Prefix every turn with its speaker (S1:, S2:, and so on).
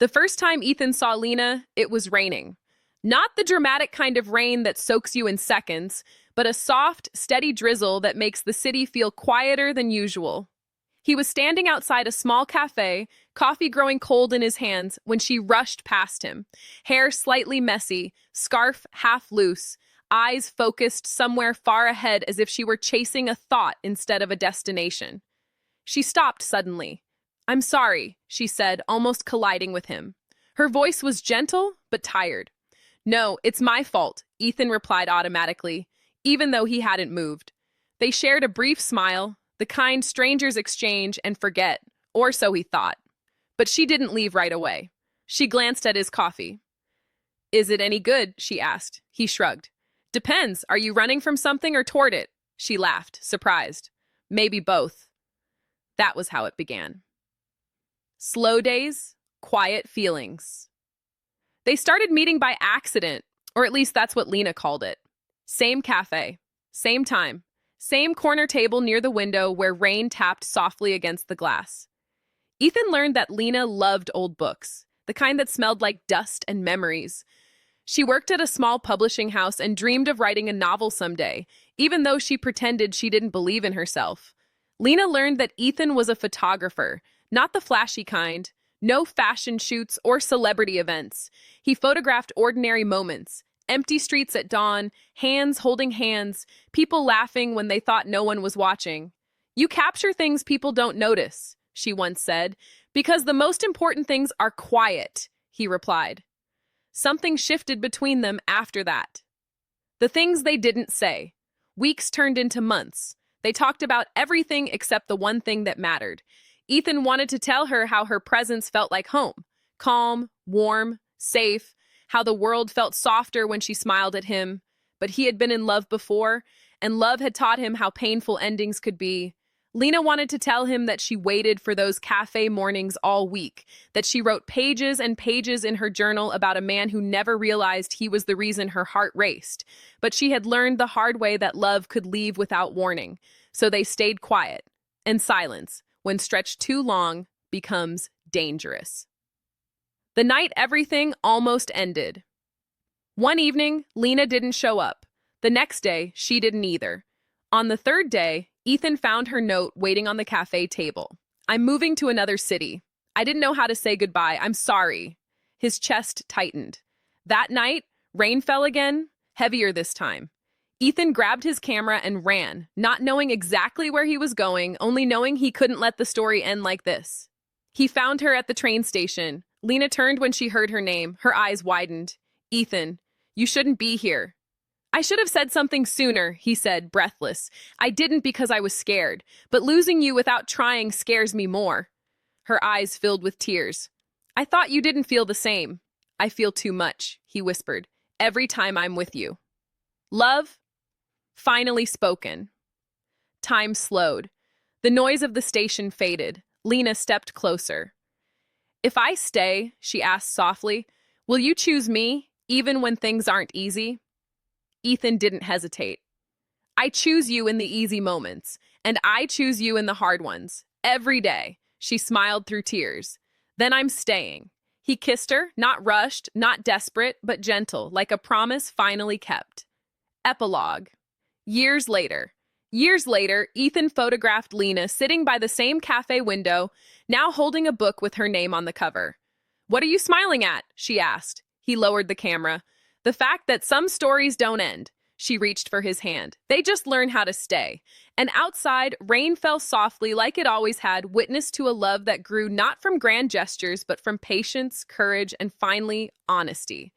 S1: The first time Ethan saw Lena, it was raining. Not the dramatic kind of rain that soaks you in seconds, but a soft, steady drizzle that makes the city feel quieter than usual. He was standing outside a small cafe, coffee growing cold in his hands, when she rushed past him. Hair slightly messy, scarf half loose, eyes focused somewhere far ahead as if she were chasing a thought instead of a destination. She stopped suddenly. "I'm sorry," she said, almost colliding with him. Her voice was gentle, but tired. "No, it's my fault," Ethan replied automatically, even though he hadn't moved. They shared a brief smile, the kind strangers exchange and forget, or so he thought. But she didn't leave right away. She glanced at his coffee. "Is it any good?" she asked. He shrugged. "Depends. Are you running from something or toward it?" She laughed, surprised. "Maybe both." That was how it began. Slow days, quiet feelings. They started meeting by accident, or at least that's what Lena called it. Same cafe, same time, same corner table near the window where rain tapped softly against the glass. Ethan learned that Lena loved old books, the kind that smelled like dust and memories. She worked at a small publishing house and dreamed of writing a novel someday, even though she pretended she didn't believe in herself. Lena learned that Ethan was a photographer, not the flashy kind, no fashion shoots or celebrity events. He photographed ordinary moments, empty streets at dawn, hands holding hands, people laughing when they thought no one was watching. "You capture things people don't notice," she once said, "because the most important things are quiet," he replied. Something shifted between them after that. The things they didn't say. Weeks turned into months. They talked about everything except the one thing that mattered. Ethan wanted to tell her how her presence felt like home. Calm, warm, safe, how the world felt softer when she smiled at him. But he had been in love before, and love had taught him how painful endings could be. Lena wanted to tell him that she waited for those cafe mornings all week, that she wrote pages and pages in her journal about a man who never realized he was the reason her heart raced. But she had learned the hard way that love could leave without warning. So they stayed quiet, and silence, when stretched too long, becomes dangerous. The night everything almost ended. One evening, Lena didn't show up. The next day, she didn't either. On the third day, Ethan found her note waiting on the cafe table. "I'm moving to another city. I didn't know how to say goodbye. I'm sorry." His chest tightened. That night, rain fell again, heavier this time. Ethan grabbed his camera and ran, not knowing exactly where he was going, only knowing he couldn't let the story end like this. He found her at the train station. Lena turned when she heard her name. Her eyes widened. "Ethan, you shouldn't be here." "I should have said something sooner," he said, breathless. "I didn't because I was scared, but losing you without trying scares me more." Her eyes filled with tears. "I thought you didn't feel the same." "I feel too much," he whispered, "every time I'm with you." Love? Finally spoken. Time slowed. The noise of the station faded. Lena stepped closer. "If I stay," she asked softly, "will you choose me, even when things aren't easy?" Ethan didn't hesitate. "I choose you in the easy moments, and I choose you in the hard ones. Every day." She smiled through tears. "Then I'm staying." He kissed her, not rushed, not desperate, but gentle, like a promise finally kept. Epilogue. Years later. Years later, Ethan photographed Lena sitting by the same cafe window, now holding a book with her name on the cover. "What are you smiling at?" she asked. He lowered the camera. "The fact that some stories don't end." She reached for his hand. "They just learn how to stay." And outside, rain fell softly like it always had, witness to a love that grew not from grand gestures, but from patience, courage, and finally, honesty.